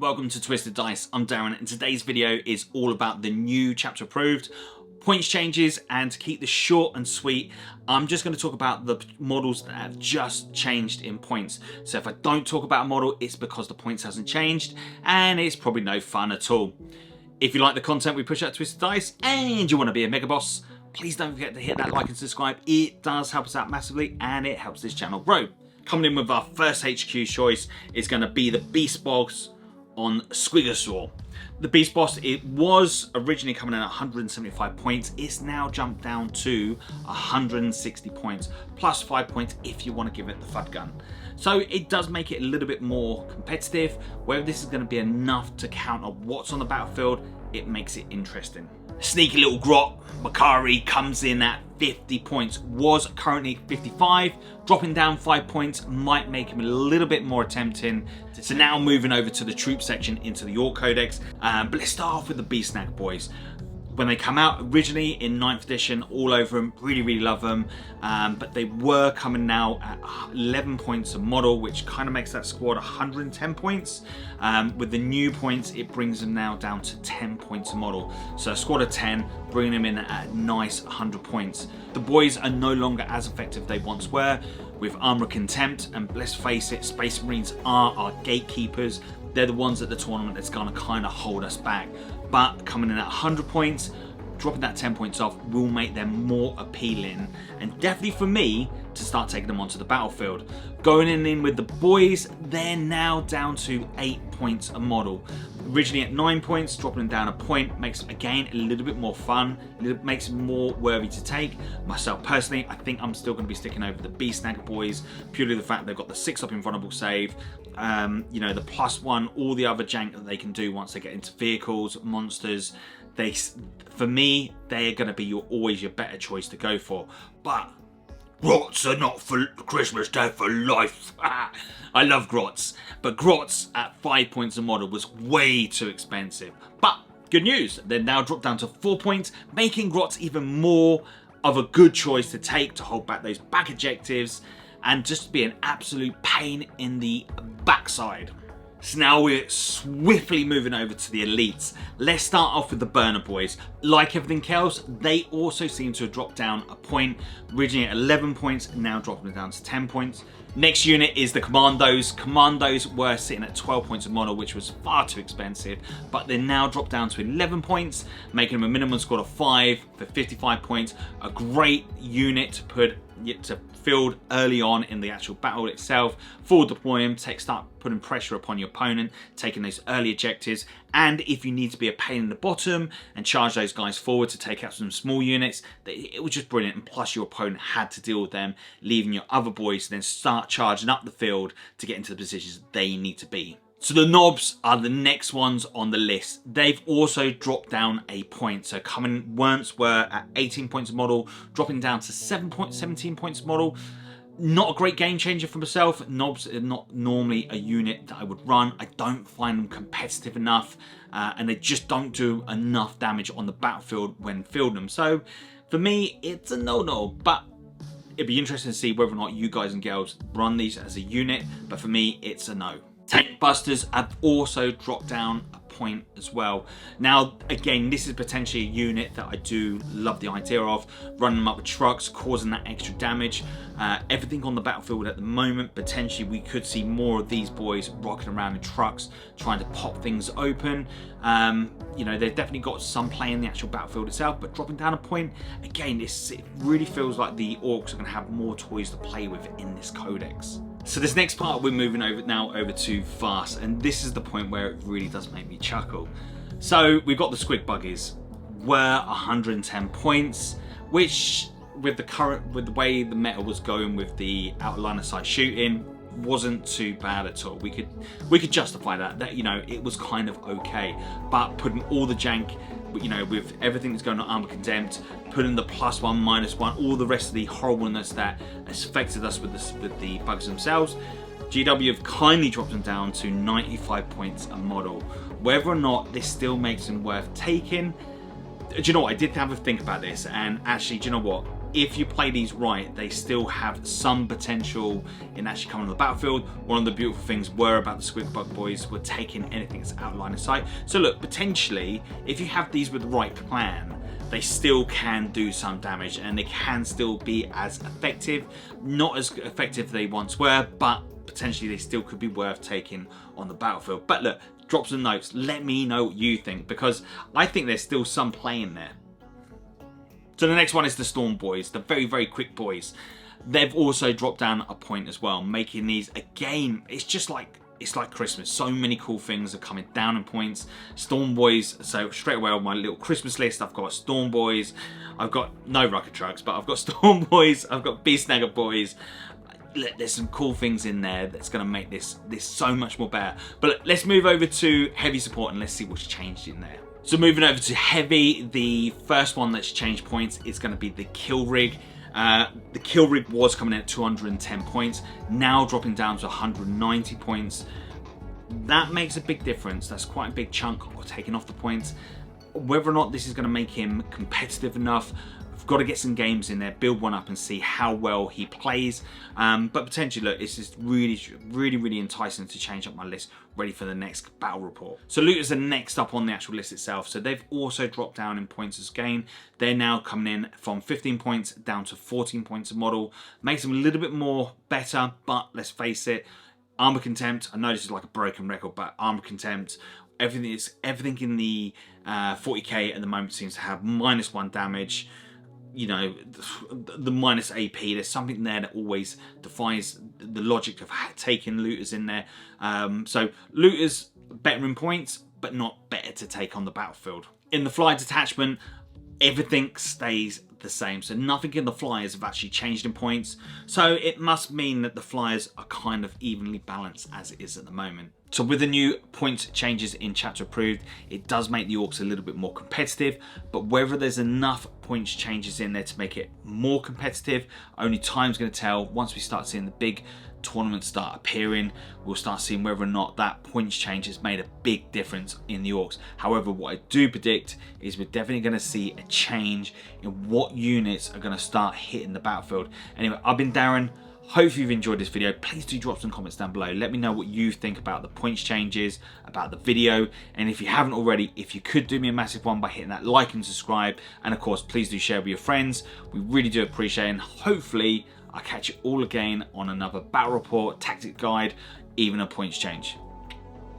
Welcome to Twisted Dice, I'm Darren, and today's video is all about the new Chapter Approved, points changes, and to keep this short and sweet, I'm just going to talk about the models that have just changed in points. So if I don't talk about a model, it's because the points hasn't changed, and it's probably no fun at all. If you like the content we push out at Twisted Dice, and you want to be a mega boss, please don't forget to hit that like and subscribe. It does help us out massively, and it helps this channel grow. Coming in with our first HQ choice is going to be the Beast Boss on Squig. The Beast Boss, it was originally coming in at 175 points. It's now jumped down to 160 points, plus 5 points if you want to give it the FUD gun. So it does make it a little bit more competitive. Whether this is going to be enough to counter what's on the battlefield, it makes it interesting. Sneaky little Grot Makari comes in at 50 points, was currently 55, dropping down 5 points might make him a little bit more tempting. So now moving over to the troop section into the Ork Codex, but let's start off with the Beast Snag boys. When they come out originally in 9th edition, all over them, really love them, but they were coming now at 11 points a model, which kind of makes that squad 110 points. With the new points, it brings them now down to 10 points a model. So a squad of 10, bringing them in at a nice 100 points. The boys are no longer as effective they once were, with Armor Contempt, and let's face it, Space Marines are our gatekeepers. They're the ones at the tournament that's going to kind of hold us back. But coming in at 100 points, dropping that 10 points off will make them more appealing, and definitely for me to start taking them onto the battlefield. Going in with the boys, they're now down to 8 points a model. Originally at 9 points, dropping them down a point makes it again a little bit more fun. It makes it more worthy to take. Myself personally, I think I'm still going to be sticking over the Beast Snag boys, purely the fact they've got the 6-up invulnerable save, you know, the +1, all the other jank that they can do once they get into vehicles, monsters. For me, they're going to be always your better choice to go for. But Grotz are not for Christmas, they're for life. I love Grotz, but Grotz at 5 points a model was way too expensive. But good news, they're now dropped down to 4 points, making Grotz even more of a good choice to take to hold back those back objectives and just be an absolute pain in the backside. So now we're swiftly moving over to the elites. Let's start off with the Burner boys. Like everything else, they also seem to have dropped down a point. Originally at 11 points, now dropping it down to 10 points. Next unit is the Commandos. Commandos were sitting at 12 points a model, which was far too expensive, but they're now dropped down to 11 points, making them a minimum squad of 5 for 55 points. A great unit to put to field early on in the actual battle itself. Forward deploy them, start putting pressure upon your opponent, taking those early objectives, and if you need to be a pain in the bottom and charge those guys forward to take out some small units, it was just brilliant. And plus your opponent had to deal with them, leaving your other boys to then start charging up the field to get into the positions they need to be. So the Knobs are the next ones on the list. They've also dropped down a point. So once were at 18 points a model, dropping down to 17 points a model. Not a great game changer for myself. Knobs are not normally a unit that I would run. I don't find them competitive enough, and they just don't do enough damage on the battlefield when fielding them. So for me, it's a no-no, but it'd be interesting to see whether or not you guys and girls run these as a unit, but for me, it's a no. Tankbusters have also dropped down a point as well. Now, again, this is potentially a unit that I do love the idea of, running them up with trucks, causing that extra damage. Everything on the battlefield at the moment, potentially we could see more of these boys rocking around in trucks, trying to pop things open. You know, they've definitely got some play in the actual battlefield itself, but dropping down a point, again, it really feels like the Orks are going to have more toys to play with in this codex. So this next part we're moving over to fast, and this is the point where it really does make me chuckle. So we've got the Squig Buggies, were 110 points, which with the way the meta was going with the out line of sight shooting, wasn't too bad at all. We could justify that you know, it was kind of okay, but putting all the jank, you know, with everything that's going on Armor Contempt, putting the +1, -1, all the rest of the horribleness that has affected us with the bugs themselves, GW have kindly dropped them down to 95 points a model. Whether or not this still makes them worth taking, do you know what? I did have a think about this, and actually, do you know what? if you play these right, they still have some potential in actually coming on the battlefield. One of the beautiful things were about the Squig Bug boys were taking anything that's out of line of sight. So look, potentially, if you have these with the right plan, they still can do some damage and they can still be as effective. Not as effective as they once were, but potentially they still could be worth taking on the battlefield. But look, drop some notes, let me know what you think, because I think there's still some play in there. So the next one is the Storm boys, the very, very quick boys. They've also dropped down a point as well, making these, again, it's like Christmas. So many cool things are coming down in points. Storm boys, so straight away on my little Christmas list, I've got Storm boys. I've got no rocket trucks, but I've got Storm boys, I've got Beast Snagger boys. There's some cool things in there that's going to make this so much more better. But let's move over to heavy support and let's see what's changed in there. So moving over to heavy, the first one that's changed points is going to be the kill rig. The kill rig was coming in at 210 points, now dropping down to 190 points. That makes a big difference. That's quite a big chunk of taking off the points. Whether or not this is going to make him competitive enough, I've got to get some games in there, build one up and see how well he plays. But potentially, look, it's just really enticing to change up my list, ready for the next battle report. So looters are next up on the actual list itself. So they've also dropped down in points as gain. They're now coming in from 15 points down to 14 points a model. Makes them a little bit more better, but let's face it, Armor Contempt, I know this is like a broken record, but Armor Contempt, everything in the 40k at the moment seems to have -1 damage. You know, the minus AP, there's something there that always defies the logic of taking looters in there. So looters better in points, but not better to take on the battlefield. In the fly detachment, everything stays the same. So nothing in the flyers have actually changed in points. So it must mean that the flyers are kind of evenly balanced as it is at the moment. So with the new point changes in Chapter Approved, it does make the Orks a little bit more competitive, but whether there's enough points changes in there to make it more competitive, only time's going to tell. Once we start seeing the big tournaments start appearing, we'll start seeing whether or not that points change has made a big difference in the Orks. However, what I do predict is we're definitely going to see a change in what units are going to start hitting the battlefield. Anyway, I've been Darren. Hope you've enjoyed this video. Please do drop some comments down below. Let me know what you think about the points changes, about the video. And if you haven't already, if you could do me a massive one by hitting that like and subscribe. And of course, please do share with your friends. We really do appreciate it. And hopefully I'll catch you all again on another battle report, tactic guide, even a points change.